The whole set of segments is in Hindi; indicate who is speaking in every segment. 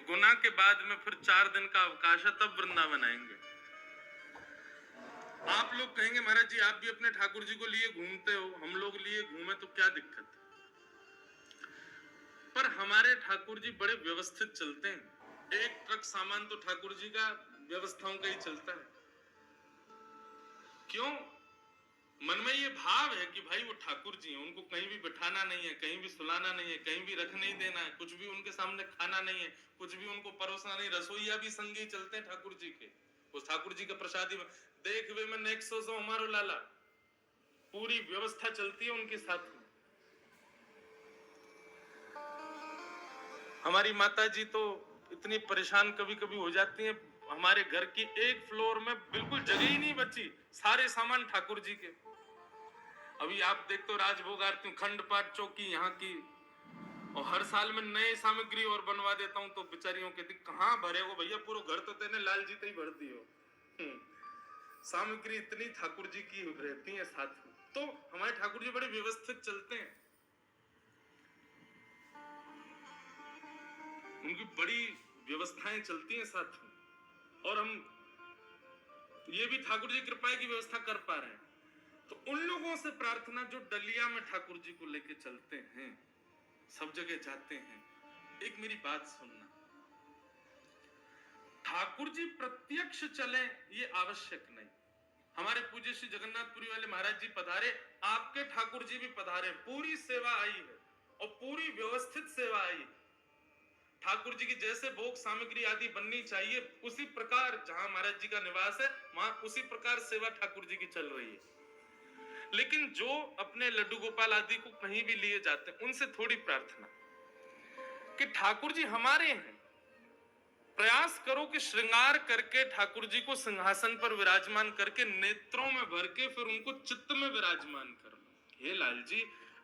Speaker 1: तो गुना के बाद में फिर 4 दिन का अवकाश है, तब वृंदावन आएंगे। आप लोग कहेंगे महाराज जी आप भी अपने ठाकुर जी को लिए घूमते हो, हम लोग लिए घूमे तो क्या दिक्कत है? पर हमारे ठाकुर जी बड़े व्यवस्थित चलते हैं। एक ट्रक सामान तो ठाकुर जी का व्यवस्थाओं का ही चलता है। क्यों? मन में ये भाव है कि भाई वो ठाकुर जी हैं, उनको कहीं भी बिठाना नहीं है, कहीं भी सुलाना नहीं है, कहीं भी रख नहीं देना है, कुछ भी उनके सामने खाना नहीं है, कुछ भी उनको परोसना नहीं। रसोईया भी संगी चलते हैं ठाकुर जी के, उस ठाकुर जी के प्रसादी में देख वे में नेक्स्ट सो हमारो लाला, पूरी व्यवस्था चलती है उनके साथ में। हमारी माता जी तो इतनी परेशान कभी कभी हो जाती हैं, हमारे घर की एक फ्लोर में बिल्कुल जगह ही नहीं बची, सारे सामान ठाकुर जी के। अभी आप देखते हो राजभोग आरती, खंड पाठ चौकी यहाँ की, और हर साल में नए सामग्री और बनवा देता हूं, तो बेचारियों के कहां भरे हो भैया, पूरा घर तो तेने लाल जी ही भर दियो। सामग्री इतनी ठाकुर जी की रहती है साथ में। तो हमारे ठाकुर जी बड़े व्यवस्थित चलते हैं, उनकी बड़ी व्यवस्थाएं चलती हैं साथ में, और हम ये भी ठाकुर जी कृपा की व्यवस्था कर पा रहे हैं। तो उन लोगों से प्रार्थना जो डलिया में ठाकुर जी को लेके चलते हैं, सब जगह जाते हैं। एक मेरी बात सुनना, ठाकुर जी प्रत्यक्ष चले ये आवश्यक नहीं। हमारे पूज्य श्री जगन्नाथपुरी वाले महाराज जी पधारे, आपके ठाकुर जी भी पधारे, पूरी सेवा आई है और पूरी व्यवस्थित सेवा आई। ठाकुर जी की जैसे भोग सामग्री आदि बननी चाहिए उसी प्रकार, जहां महाराज जी का निवास है वहां उसी प्रकार सेवा ठाकुर जी की चल रही है। लेकिन जो अपने लड्डू गोपाल आदि को कहीं भी लिए जाते हैं, उनसे थोड़ी प्रार्थना कि ठाकुर जी हमारे हैं, प्रयास करो कि श्रृंगार करके ठाकुर जी को सिंहासन पर विराजमान करके नेत्रों में भर के फिर उनको चित्त में विराजमान कर लो। हे लाल जी,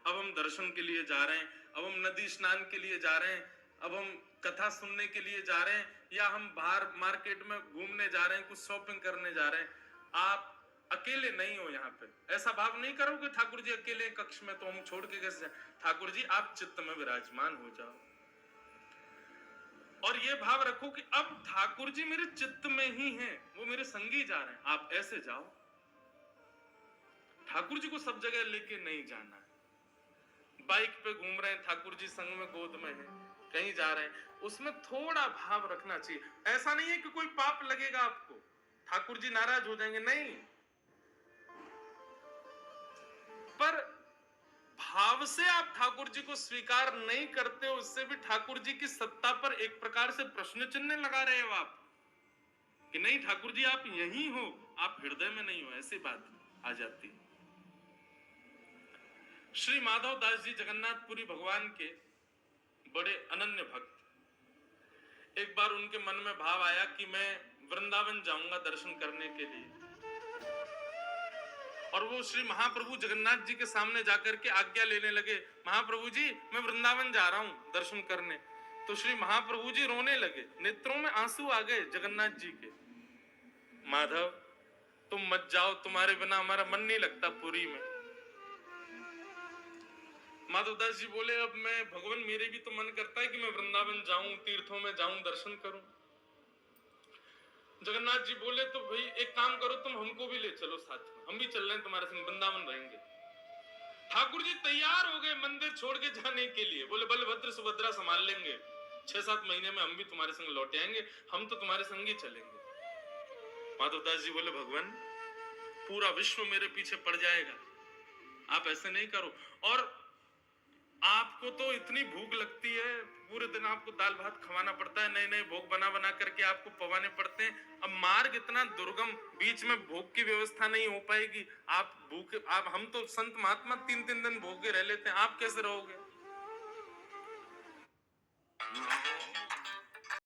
Speaker 1: अब हम दर्शन के लिए जा रहे हैं, अब हम नदी स्नान के लिए जा रहे हैं, अब हम कथा सुनने के लिए जा रहे हैं, या हम बाहर मार्केट में घूमने जा रहे हैं, कुछ शॉपिंग करने जा रहे हैं, आप अकेले नहीं हो यहाँ पे। ऐसा भाव नहीं करो कि ठाकुर जी अकेले कक्ष में, तो हम छोड़ के कैसे जाए? ठाकुर जी आप चित्त में विराजमान हो जाओ, और ये भाव रखो कि अब ठाकुर जी मेरे चित्त में ही हैं, वो मेरे संगी जा रहे हैं, आप ऐसे जाओ। ठाकुर जी को सब जगह लेके नहीं जाना है। बाइक पे घूम रहे हैं, ठाकुर जी संग में गोद में है, कहीं जा रहे हैं, उसमें थोड़ा भाव रखना चाहिए। ऐसा नहीं है कि कोई पाप लगेगा आपको, ठाकुर जी नाराज हो जाएंगे, नहीं, पर भाव से आप ठाकुर जी को स्वीकार नहीं करते हो, उससे भी ठाकुर जी की सत्ता पर एक प्रकार से प्रश्न चिन्ह लगा रहे हो आप, कि नहीं ठाकुर जी आप यही हो, आप हृदय में नहीं हो, ऐसी बात आ जाती। श्री माधव दास जी जगन्नाथपुरी भगवान के बड़े अनन्य भक्त, एक बार उनके मन में भाव आया कि मैं वृंदावन जाऊंगा दर्शन करने के लिए, और वो श्री महाप्रभु जगन्नाथ जी के सामने जाकर के आज्ञा लेने लगे, महाप्रभु जी मैं वृंदावन जा रहा हूं दर्शन करने। तो श्री महाप्रभु जी रोने लगे, नेत्रों में आंसू आ गए जगन्नाथ जी के। माधव तुम मत जाओ, तुम्हारे बिना हमारा मन नहीं लगता पुरी में। माधवदास जी बोले, अब मैं भगवान, मेरे भी तो मन करता है कि मैं वृंदावन जाऊं, तीर्थों में जाऊं, दर्शन करूं। जगन्नाथ जी बोले, तो भाई एक काम करो, तुम हमको भी ले चलो साथ में, हम भी चल रहे हैं तुम्हारे संग, वृंदावन रहेंगे। ठाकुर जी तैयार हो गए मंदिर छोड़ के जाने के लिए, बोले बलभद्र सुभद्रा संभाल लेंगे, 6-7 महीने में हम भी तुम्हारे संग लौटे आएंगे, हम तो तुम्हारे संग ही चलेंगे। माधवदास जी बोले, भगवान पूरा विश्व मेरे पीछे पड़ जाएगा, आप ऐसे नहीं करो, और आपको तो इतनी भूख लगती है, पूरे दिन आपको दाल भात खवाना पड़ता है, नए नए भोग बना बना करके आपको पवाने पड़ते हैं। अब मार्ग इतना दुर्गम, बीच में भोग की व्यवस्था नहीं हो पाएगी, आप भूखे, आप, हम तो संत महात्मा 3-3 दिन भूखे रह लेते हैं, आप कैसे रहोगे?